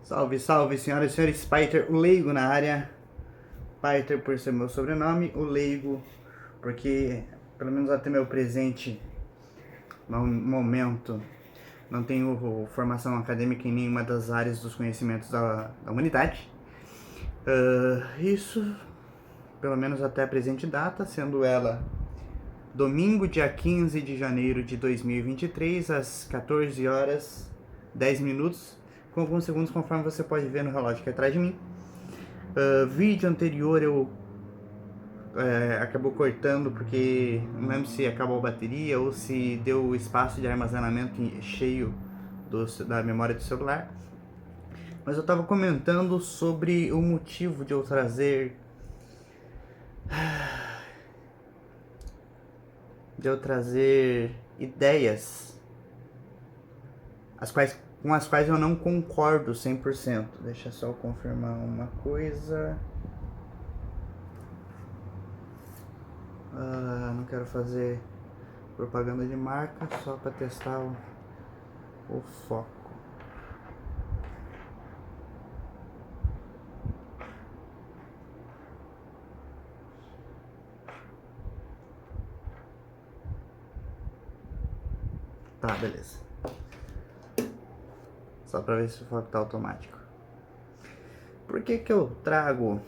Salve, salve, senhoras e senhores, Piter, o leigo na área. Piter por ser meu sobrenome, o leigo porque, pelo menos até meu presente momento, não tenho formação acadêmica em nenhuma das áreas dos conhecimentos da humanidade. Isso, pelo menos até a presente data, sendo ela domingo, dia 15 de janeiro de 2023, às 14 horas 10 minutos, com alguns segundos, conforme você pode ver no relógio aqui atrás de mim. Vídeo anterior eu acabou cortando porque não lembro se acabou a bateria ou se deu espaço de armazenamento cheio da memória do celular. Mas eu estava comentando sobre o motivo de eu trazer ideias com as quais eu não concordo 100%. Deixa só eu confirmar uma coisa. Não quero fazer propaganda de marca, só para testar o foco. Tá, beleza. Só para ver se o foco tá automático. Por que que eu trago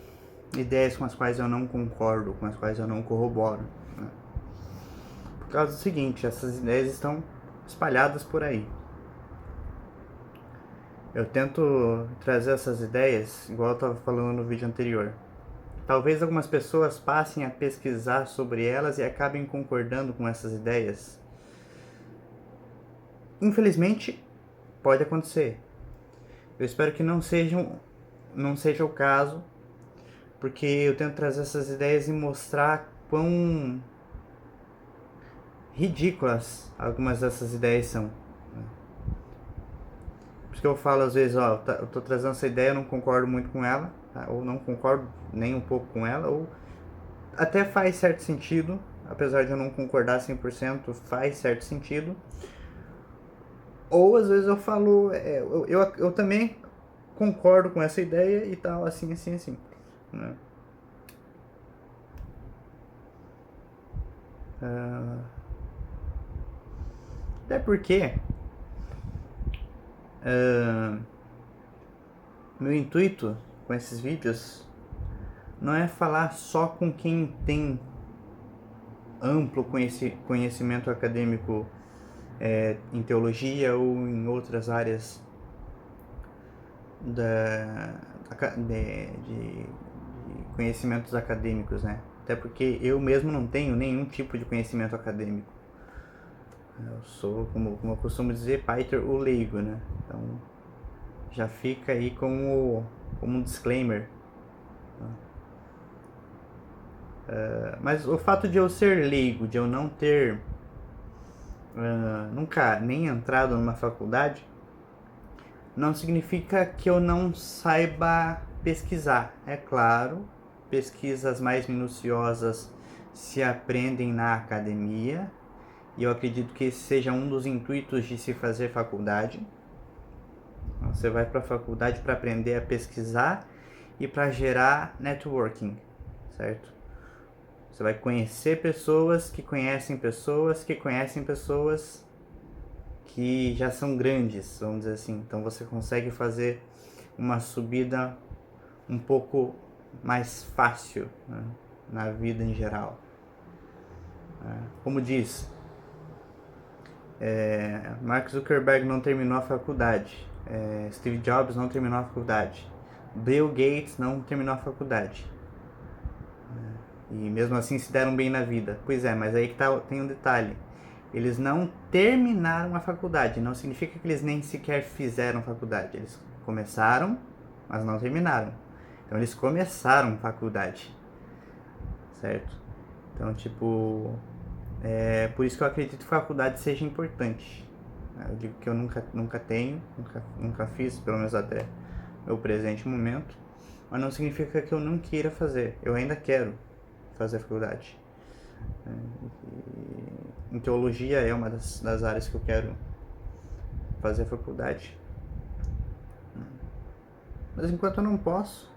ideias com as quais eu não concordo, com as quais eu não corroboro? Né? Por causa do seguinte, essas ideias estão espalhadas por aí. Eu tento trazer essas ideias, igual eu estava falando no vídeo anterior. Talvez algumas pessoas passem a pesquisar sobre elas e acabem concordando com essas ideias. Infelizmente, pode acontecer. Eu espero que não seja o caso, porque eu tento trazer essas ideias e mostrar quão ridículas algumas dessas ideias são. Por isso que eu falo às vezes, eu tô trazendo essa ideia, eu não concordo muito com ela, tá? Ou não concordo nem um pouco com ela, ou até faz certo sentido, apesar de eu não concordar 100%, faz certo sentido. Ou às vezes eu falo, eu também concordo com essa ideia e tal, assim, né? Até porque meu intuito com esses vídeos não é falar só com quem tem amplo conhecimento acadêmico em teologia ou em outras áreas de conhecimentos acadêmicos, né? Até porque eu mesmo não tenho nenhum tipo de conhecimento acadêmico. Eu sou, como eu costumo dizer, Piter o leigo, né? Então já fica aí como um disclaimer. Mas o fato de eu ser leigo, de eu não ter nunca nem entrado numa faculdade, não significa que eu não saiba pesquisar. É claro, pesquisas mais minuciosas se aprendem na academia, e eu acredito que esse seja um dos intuitos de se fazer faculdade. Você vai para a faculdade para aprender a pesquisar e para gerar networking, certo? Você vai conhecer pessoas que conhecem pessoas que conhecem pessoas que já são grandes, vamos dizer assim. Então você consegue fazer uma subida um pouco mais fácil, né, na vida em geral. Como diz, Mark Zuckerberg não terminou a faculdade, Steve Jobs não terminou a faculdade, Bill Gates não terminou a faculdade, e mesmo assim se deram bem na vida. Pois é, mas aí que tem um detalhe. Eles não terminaram a faculdade, não significa que eles nem sequer fizeram faculdade. Eles começaram, mas não terminaram. Então eles começaram faculdade, certo? Então, tipo, por isso que eu acredito que faculdade seja importante. Eu digo que eu nunca tenho, nunca fiz, pelo menos até meu presente momento. Mas não significa que eu não queira fazer. Eu ainda quero fazer faculdade. Em teologia é uma das áreas que eu quero fazer faculdade. Mas enquanto eu não posso,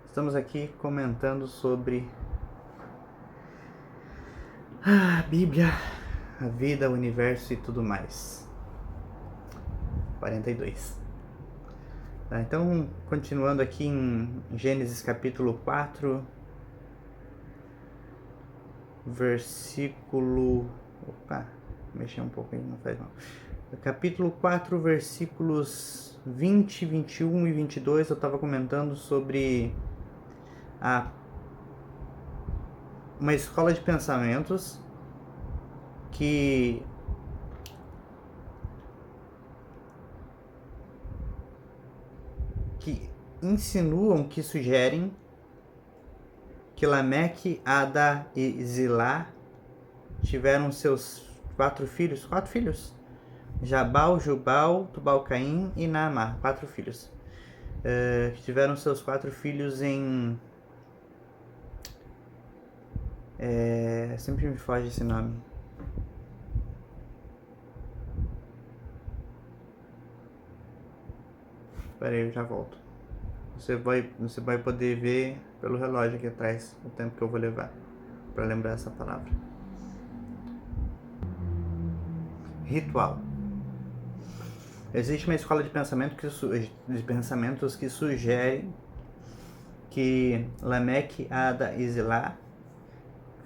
estamos aqui comentando sobre a Bíblia, a vida, o universo e tudo mais. 42. Tá, então, continuando aqui em Gênesis capítulo 4, versículo... Opa, mexer um pouco aí, não faz mal. Capítulo 4, versículos 20, 21 e 22, eu estava comentando sobre uma escola de pensamentos que insinuam, que sugerem que Lameque, Ada e Zilá tiveram seus 4 filhos, Jabal, Jubal, Tubal-Caim e Naamá, 4 filhos. Que tiveram seus 4 filhos em... sempre me foge esse nome. Espera aí, eu já volto. Você vai poder ver pelo relógio aqui atrás o tempo que eu vou levar para lembrar essa palavra. Ritual. Existe uma escola de pensamentos que sugere que Lameque, Ada e Zilá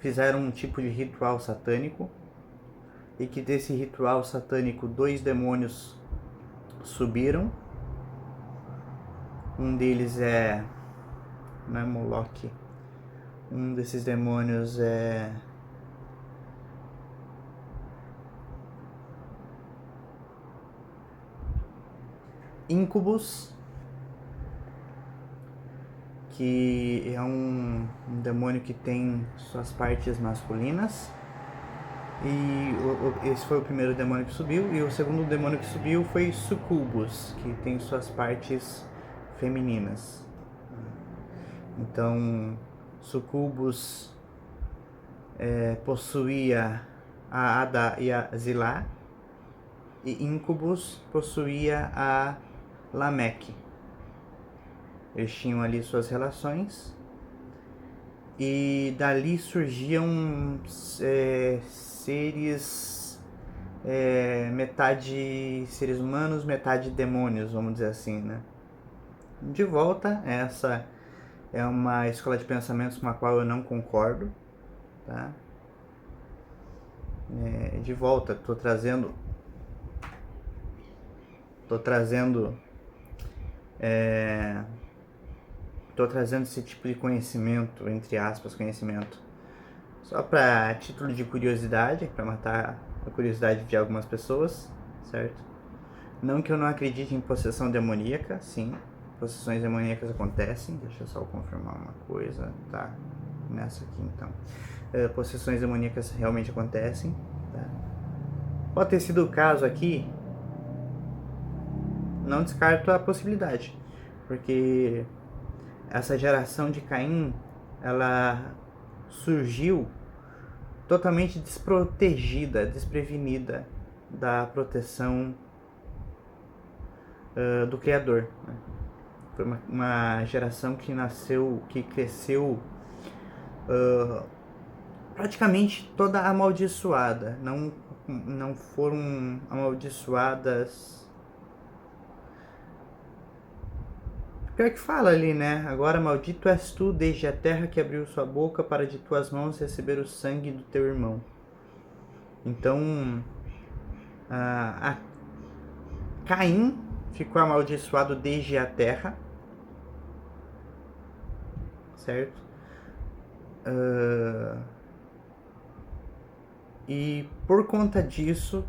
fizeram um tipo de ritual satânico e que desse ritual satânico 2 demônios subiram. Um deles não é Moloque. Um desses demônios é Incubus, que é um demônio que tem suas partes masculinas. E esse foi o primeiro demônio que subiu. E o segundo demônio que subiu foi Sucubus, que tem suas partes femininas. Então, Sucubus possuía a Ada e a Zilá, e Incubus possuía a Lameque. Eles tinham ali suas relações, e dali surgiam seres, metade seres humanos, metade demônios, vamos dizer assim, né? De volta, essa é uma escola de pensamentos com a qual eu não concordo, tá? De volta, tô trazendo esse tipo de conhecimento, entre aspas, conhecimento, só para título de curiosidade, para matar a curiosidade de algumas pessoas, certo? Não que eu não acredite em possessão demoníaca, sim, possessões demoníacas acontecem. Deixa eu só confirmar uma coisa, tá? Nessa aqui então. Possessões demoníacas realmente acontecem, tá? Pode ter sido o caso aqui, não descarto a possibilidade, porque essa geração de Caim, ela surgiu totalmente desprotegida, desprevenida da proteção do Criador, né? Foi uma geração que cresceu praticamente toda amaldiçoada. Não foram amaldiçoadas. Pior que fala ali, né? Agora maldito és tu desde a terra que abriu sua boca para de tuas mãos receber o sangue do teu irmão. Então, a Caim ficou amaldiçoado desde a terra, certo? E por conta disso,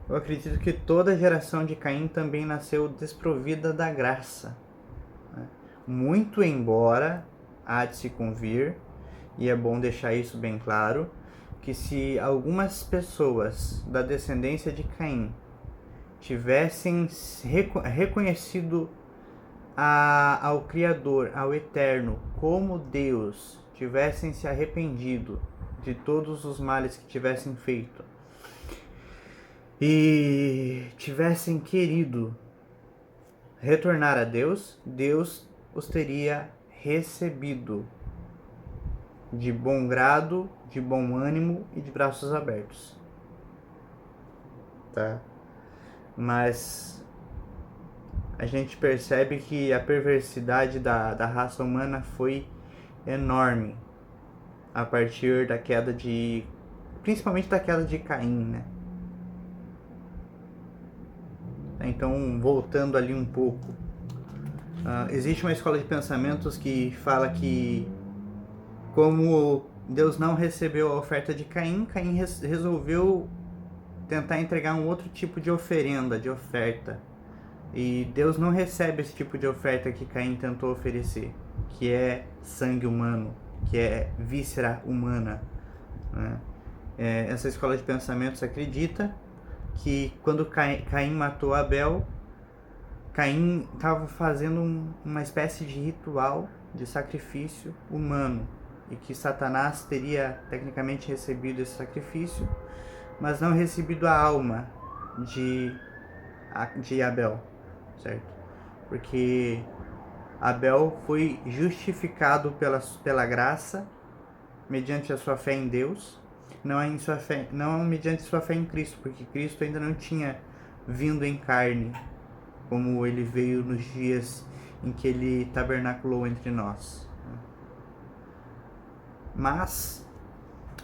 eu acredito que toda a geração de Caim também nasceu desprovida da graça, né? Muito embora há de se convir, e é bom deixar isso bem claro, que se algumas pessoas da descendência de Caim tivessem reconhecido ao Criador, ao Eterno, como Deus, tivessem se arrependido de todos os males que tivessem feito e tivessem querido retornar a Deus, Deus os teria recebido de bom grado, de bom ânimo e de braços abertos. Tá? Mas a gente percebe que a perversidade da raça humana foi enorme a partir da queda principalmente da queda de Caim, né? Então, voltando ali um pouco, existe uma escola de pensamentos que fala que, como Deus não recebeu a oferta de Caim, Caim resolveu tentar entregar um outro tipo de oferenda, de oferta. E Deus não recebe esse tipo de oferta que Caim tentou oferecer, que é sangue humano, que é víscera humana, né? Essa escola de pensamentos acredita que quando Caim matou Abel, Caim estava fazendo uma espécie de ritual de sacrifício humano e que Satanás teria tecnicamente recebido esse sacrifício, mas não recebido a alma de Abel, certo? Porque Abel foi justificado pela graça mediante a sua fé em Deus, não mediante sua fé em Cristo, porque Cristo ainda não tinha vindo em carne, como ele veio nos dias em que ele tabernaculou entre nós. Mas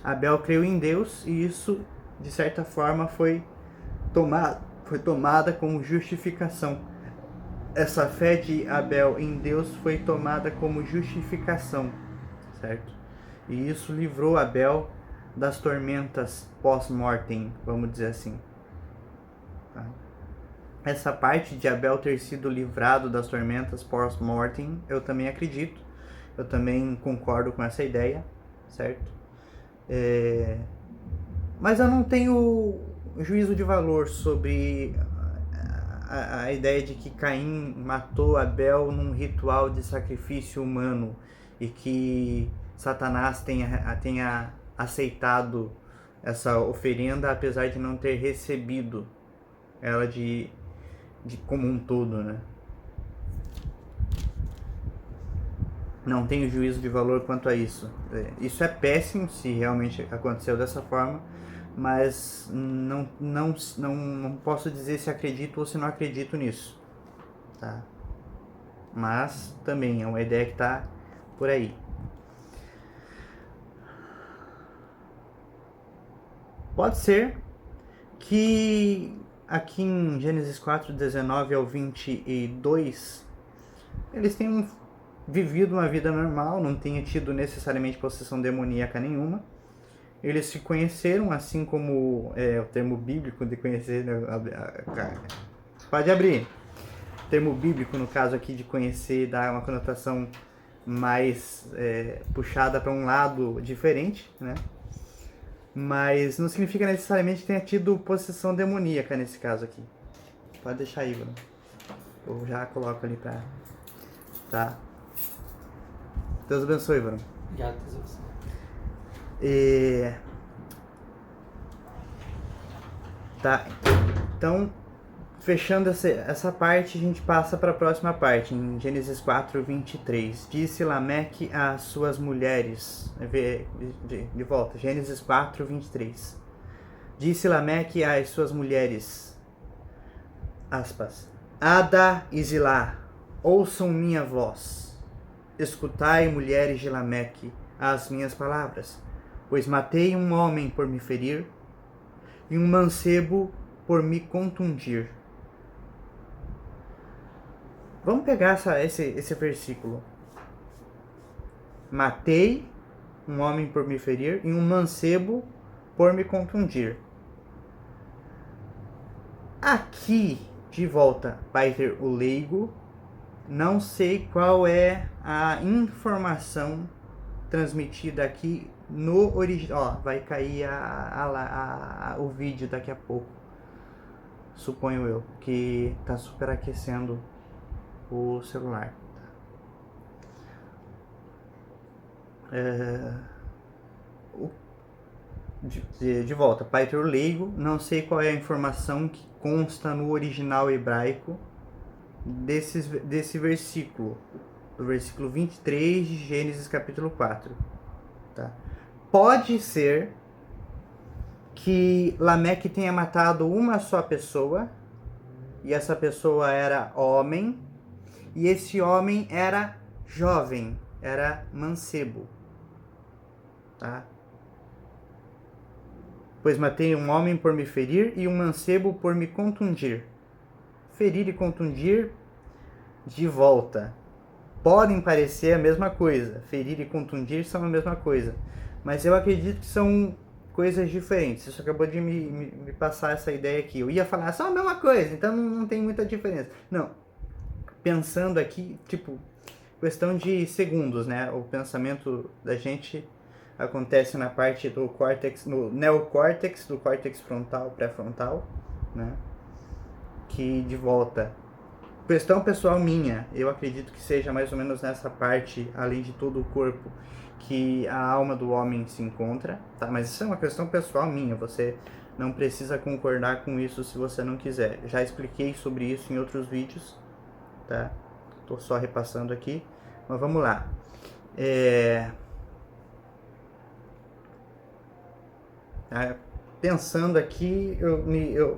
Abel creu em Deus e isso, de certa forma, foi tomada como justificação. Essa fé de Abel em Deus foi tomada como justificação, certo? E isso livrou Abel das tormentas pós-mortem, vamos dizer assim. Tá? Essa parte de Abel ter sido livrado das tormentas pós-mortem, eu também acredito. Eu também concordo com essa ideia, certo? Mas eu não tenho juízo de valor sobre a ideia de que Caim matou Abel num ritual de sacrifício humano e que Satanás tenha aceitado essa oferenda apesar de não ter recebido ela de como um todo, né? Não tenho juízo de valor quanto a isso. Isso é péssimo se realmente aconteceu dessa forma, mas não posso dizer se acredito ou se não acredito nisso, tá? Mas também é uma ideia que está por aí. Pode ser que aqui em Gênesis 4, 19 ao 22, eles tenham vivido uma vida normal, não tenham tido necessariamente possessão demoníaca nenhuma. Eles se conheceram, assim como o termo bíblico de conhecer. Pode abrir. O termo bíblico, no caso aqui de conhecer, dá uma conotação mais puxada para um lado diferente, né? Mas não significa necessariamente que tenha tido possessão demoníaca nesse caso aqui. Pode deixar aí, Bruno. Eu já coloco ali pra... Tá? Deus abençoe, Bruno. Obrigado, Deus abençoe. Tá, então, fechando essa parte, a gente passa para a próxima parte, em Gênesis 4, 23. Disse Lameque às suas mulheres, de volta, Gênesis 4, 23. Disse Lameque às suas mulheres, aspas, Ada e Zilá, ouçam minha voz. Escutai, mulheres de Lameque, as minhas palavras, pois matei um homem por me ferir e um mancebo por me contundir. Vamos pegar esse versículo. Matei um homem por me ferir e um mancebo por me contundir. Aqui, de volta, vai ter o leigo. Não sei qual é a informação transmitida aqui no original. Ó, vai cair o vídeo daqui a pouco. Suponho eu, que tá superaquecendo o celular. De volta, Pai leigo, não sei qual é a informação que consta no original hebraico, desse versículo, do versículo 23 de Gênesis capítulo 4. Tá? Pode ser que Lameque tenha matado uma só pessoa, e essa pessoa era homem, e esse homem era jovem, era mancebo. Tá? Pois matei um homem por me ferir e um mancebo por me contundir. Ferir e contundir de volta. Podem parecer a mesma coisa. Ferir e contundir são a mesma coisa. Mas eu acredito que são coisas diferentes. Você acabou de me passar essa ideia aqui. Eu ia falar só a mesma coisa, então não tem muita diferença. Não. Pensando aqui, tipo, questão de segundos, né? O pensamento da gente acontece na parte do córtex, no neocórtex, do córtex frontal, pré-frontal, né? Que de volta. Questão pessoal minha, eu acredito que seja mais ou menos nessa parte, além de todo o corpo, que a alma do homem se encontra, tá? Mas isso é uma questão pessoal minha, você não precisa concordar com isso se você não quiser. Já expliquei sobre isso em outros vídeos, tá? Tô só repassando aqui, mas vamos lá. Pensando aqui, eu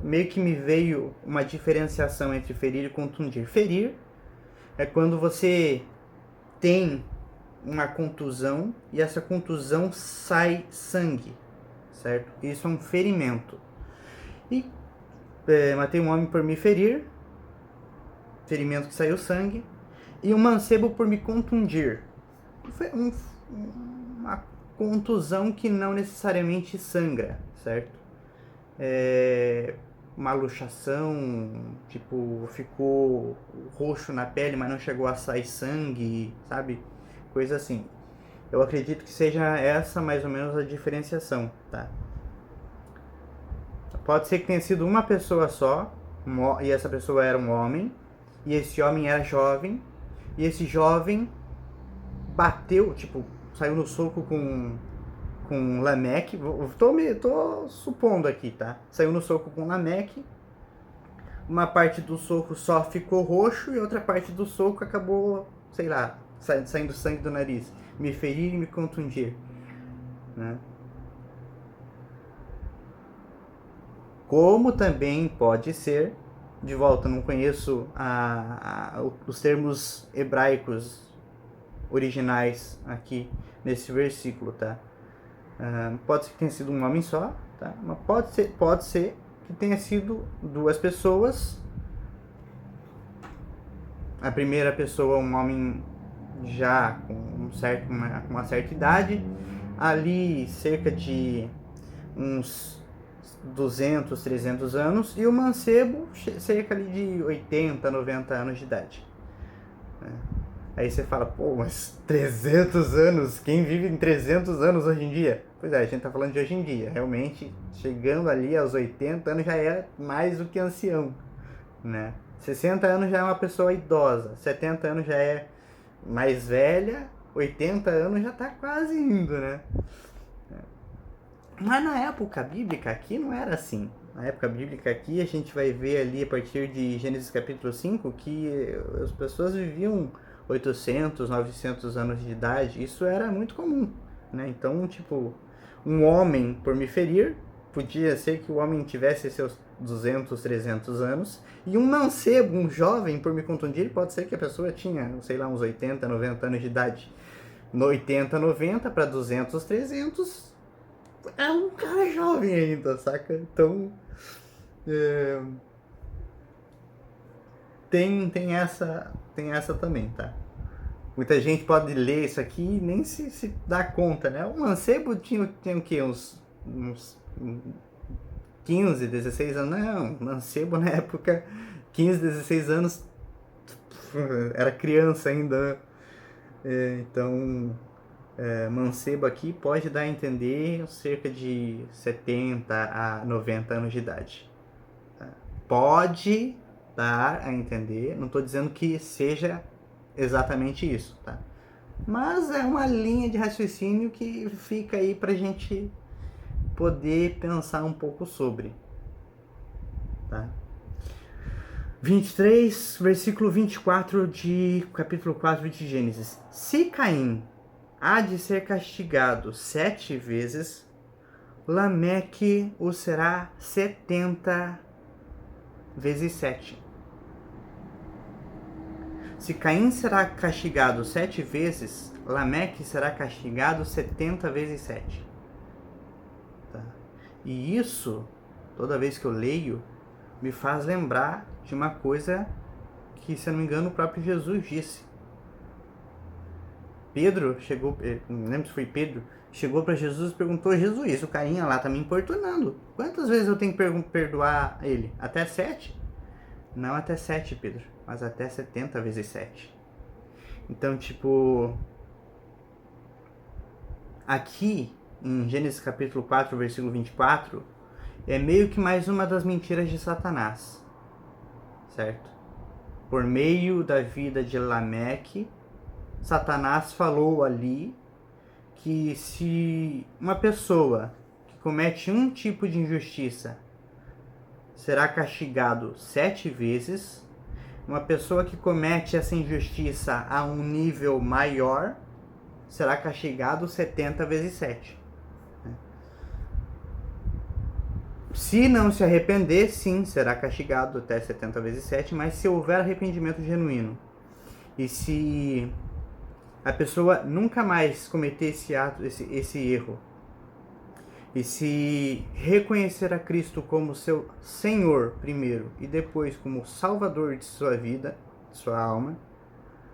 meio que me veio uma diferenciação entre ferir e contundir. Ferir é quando você tem uma contusão e essa contusão sai sangue, certo? Isso é um ferimento. E matei um homem por me ferir, ferimento que saiu sangue, e um mancebo por me contundir. Foi uma contusão que não necessariamente sangra, certo? Uma luxação, tipo, ficou roxo na pele, mas não chegou a sair sangue, sabe? Coisa assim. Eu acredito que seja essa mais ou menos a diferenciação, tá? Pode ser que tenha sido uma pessoa só, e essa pessoa era um homem, e esse homem era jovem, e esse jovem bateu, tipo, saiu no soco com Lameque. Tô supondo aqui, tá? Saiu no soco com Lameque. Uma parte do soco só ficou roxo e outra parte do soco acabou, sei lá, saindo sangue do nariz. Me ferir e me contundir, né? Como também pode ser, de volta, não conheço os termos hebraicos originais aqui nesse versículo, tá? Pode ser que tenha sido um homem só, tá? Mas pode ser que tenha sido duas pessoas. A primeira pessoa, um homem já com uma certa idade, ali cerca de uns 200, 300 anos, e o mancebo cerca ali de 80, 90 anos de idade. Aí você fala, pô, mas 300 anos? Quem vive em 300 anos hoje em dia? Pois é, a gente tá falando de hoje em dia. Realmente, chegando ali aos 80 anos já é mais do que ancião, né? 60 anos já é uma pessoa idosa, 70 anos já é mais velha, 80 anos já tá quase indo, né? Mas na época bíblica aqui não era assim. Na época bíblica aqui a gente vai ver ali a partir de Gênesis capítulo 5 que as pessoas viviam 800, 900 anos de idade. Isso era muito comum, né? Então, tipo, um homem por me ferir, podia ser que o homem tivesse seus 200, 300 anos, e um mancebo, um jovem por me contundir, pode ser que a pessoa tinha, sei lá, uns 80, 90 anos de idade. No 80, 90 para 200, 300, é um cara jovem ainda, saca? Então, tem essa também, tá? Muita gente pode ler isso aqui e nem se dá conta, né? O mancebo tinha o quê? Uns 15, 16 anos? Não, mancebo na época, 15, 16 anos, era criança ainda. Então, mancebo aqui pode dar a entender cerca de 70 a 90 anos de idade. Pode dar a entender, não estou dizendo que seja exatamente isso, tá? Mas é uma linha de raciocínio que fica aí pra gente poder pensar um pouco sobre, tá? 23, versículo 24 de capítulo 4 de Gênesis. Se Caim há de ser castigado 7 vezes, Lameque o será 70 vezes 7. Se Caim será castigado 7 vezes, Lameque será castigado 70 vezes 7. Tá? E isso, toda vez que eu leio, me faz lembrar de uma coisa que, se eu não me engano, o próprio Jesus disse. Pedro chegou, não lembro se foi Pedro, chegou para Jesus e perguntou: Jesus, o carinha lá tá me importunando. Quantas vezes eu tenho que perdoar ele? Até 7? Não até 7, Pedro, mas até 70 vezes 7. Então, tipo, aqui em Gênesis capítulo 4, versículo 24, é meio que mais uma das mentiras de Satanás, certo? Por meio da vida de Lameque, Satanás falou ali que se uma pessoa que comete um tipo de injustiça será castigado 7 vezes, uma pessoa que comete essa injustiça a um nível maior será castigado 70 vezes 7. Se não se arrepender, sim, será castigado até 70 vezes 7, mas se houver arrependimento genuíno e se a pessoa nunca mais cometer esse ato, esse erro, e se reconhecer a Cristo como seu Senhor primeiro e depois como Salvador de sua vida, de sua alma,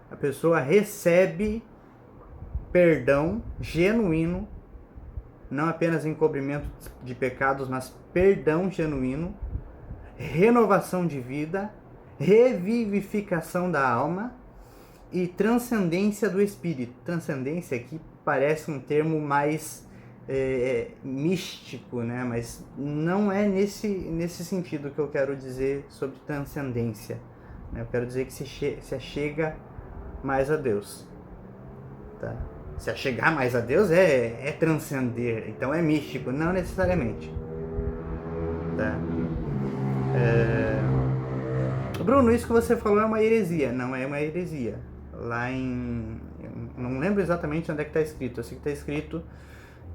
a pessoa recebe perdão genuíno, não apenas encobrimento de pecados, mas perdão genuíno, renovação de vida, revivificação da alma e transcendência do espírito. Transcendência aqui parece um termo mais místico, né? Mas não é nesse sentido que eu quero dizer sobre transcendência. Eu quero dizer que se achega mais a Deus. Tá? Se achegar mais a Deus é transcender, então é místico, não necessariamente. Tá? Bruno, isso que você falou é uma heresia. Não é uma heresia. Lá em... não lembro exatamente onde é que está escrito. Eu sei que está escrito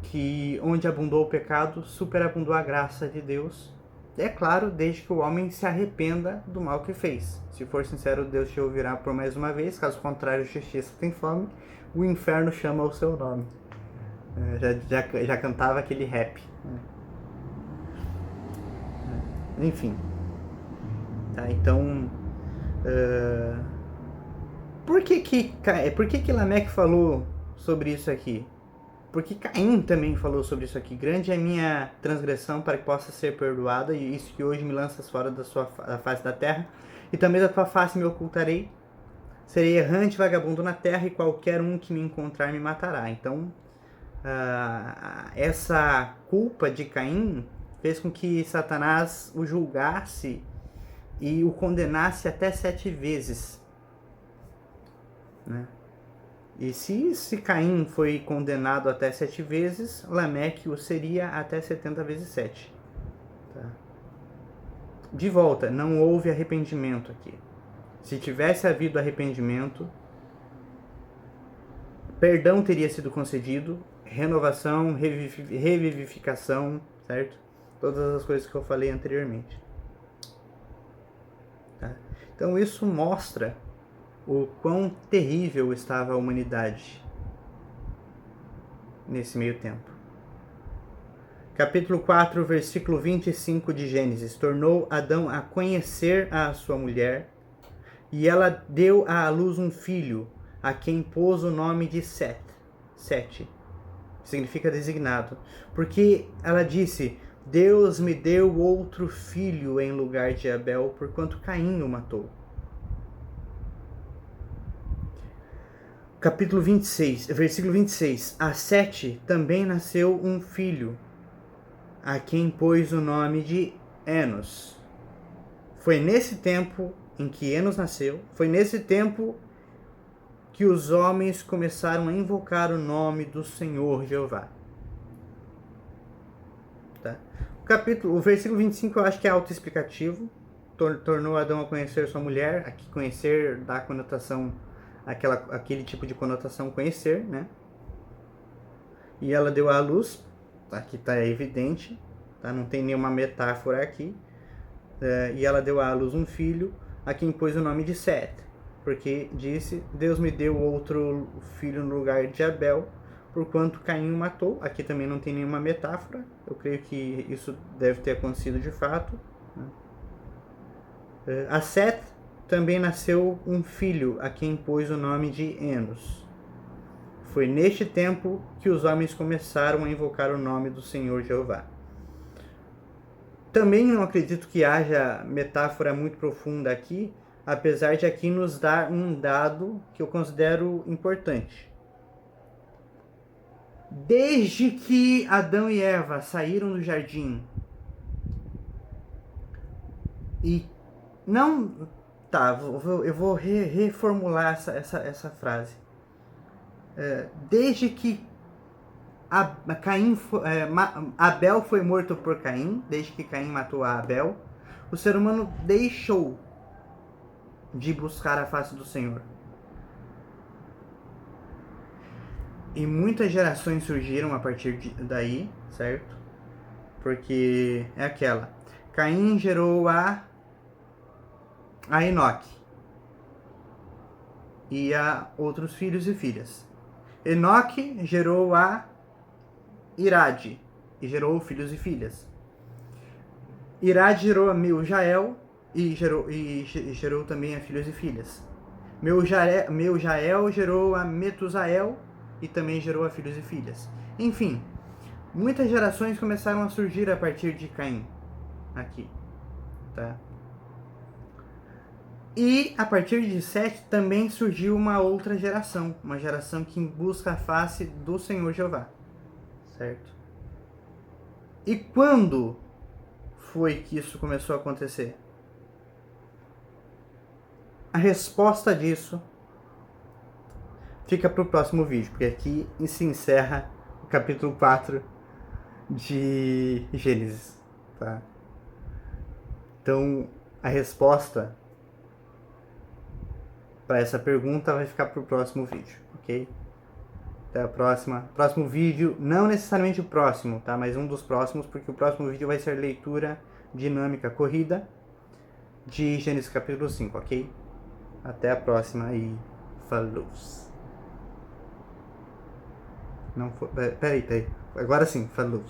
que onde abundou o pecado, superabundou a graça de Deus. É claro, desde que o homem se arrependa do mal que fez. Se for sincero, Deus te ouvirá por mais uma vez. Caso contrário, a justiça tem fome. O inferno chama o seu nome. Já cantava aquele rap. Enfim. Tá, então... Por que Lameque falou sobre isso aqui? Porque Caim também falou sobre isso aqui. Grande é a minha transgressão para que possa ser perdoada, e isso que hoje me lanças fora da face da terra. E também da tua face me ocultarei. Serei errante, vagabundo na terra, e qualquer um que me encontrar me matará. Então, essa culpa de Caim fez com que Satanás o julgasse e o condenasse até 7 vezes. Né? E se Caim foi condenado até 7 vezes, Lameque o seria até 70 vezes 7. Tá? De volta, não houve arrependimento aqui. Se tivesse havido arrependimento, perdão teria sido concedido, renovação, revivificação, certo? Todas as coisas que eu falei anteriormente. Tá? Então isso mostra o quão terrível estava a humanidade nesse meio tempo. Capítulo 4, versículo 25 de Gênesis. Tornou Adão a conhecer a sua mulher, e ela deu à luz um filho, a quem pôs o nome de Sete, significa designado, porque ela disse: Deus me deu outro filho em lugar de Abel, porquanto Caim o matou. Capítulo 26, versículo 26. A Sete também nasceu um filho, a quem pôs o nome de Enos. Foi nesse tempo em que Enos nasceu, foi nesse tempo que os homens começaram a invocar o nome do Senhor Jeová. Tá? O versículo 25 eu acho que é autoexplicativo. tornou Adão a conhecer sua mulher. Aqui conhecer dá conotação, aquele tipo de conotação conhecer, né? E ela deu à luz, aqui está evidente, tá? Não tem nenhuma metáfora aqui. E ela deu à luz um filho, a quem pôs o nome de Sete, porque disse: Deus me deu outro filho no lugar de Abel, porquanto Caim o matou. Aqui também não tem nenhuma metáfora, eu creio que isso deve ter acontecido de fato, né? A Sete também nasceu um filho, a quem pôs o nome de Enos. Foi neste tempo que os homens começaram a invocar o nome do Senhor Jeová. Também não acredito que haja metáfora muito profunda aqui, apesar de aqui nos dar um dado que eu considero importante. Desde que Adão e Eva saíram do jardim e não... Tá, eu vou reformular essa frase. Desde que Abel foi morto por Caim, desde que Caim matou a Abel, o ser humano deixou de buscar a face do Senhor. E muitas gerações surgiram a partir daí, certo? Porque é aquela. Caim gerou a Enoque e a outros filhos e filhas. Enoque gerou a Irade e gerou filhos e filhas. Irade gerou a Meujael e gerou também a filhos e filhas. Meujael gerou a Metusael e também gerou a filhos e filhas. Enfim, muitas gerações começaram a surgir a partir de Caim aqui, tá? E a partir de Sete também surgiu uma outra geração, uma geração que busca a face do Senhor Jeová, certo? E quando foi que isso começou a acontecer? A resposta disso fica para o próximo vídeo, porque aqui se encerra o capítulo 4 de Gênesis, tá? Então, a resposta para essa pergunta vai ficar para o próximo vídeo, ok? Até a próxima. Próximo vídeo, não necessariamente o próximo, tá? Mas um dos próximos, porque o próximo vídeo vai ser leitura dinâmica corrida de Gênesis capítulo 5, ok? Até a próxima e falou! Não foi... Peraí. Agora sim, falou!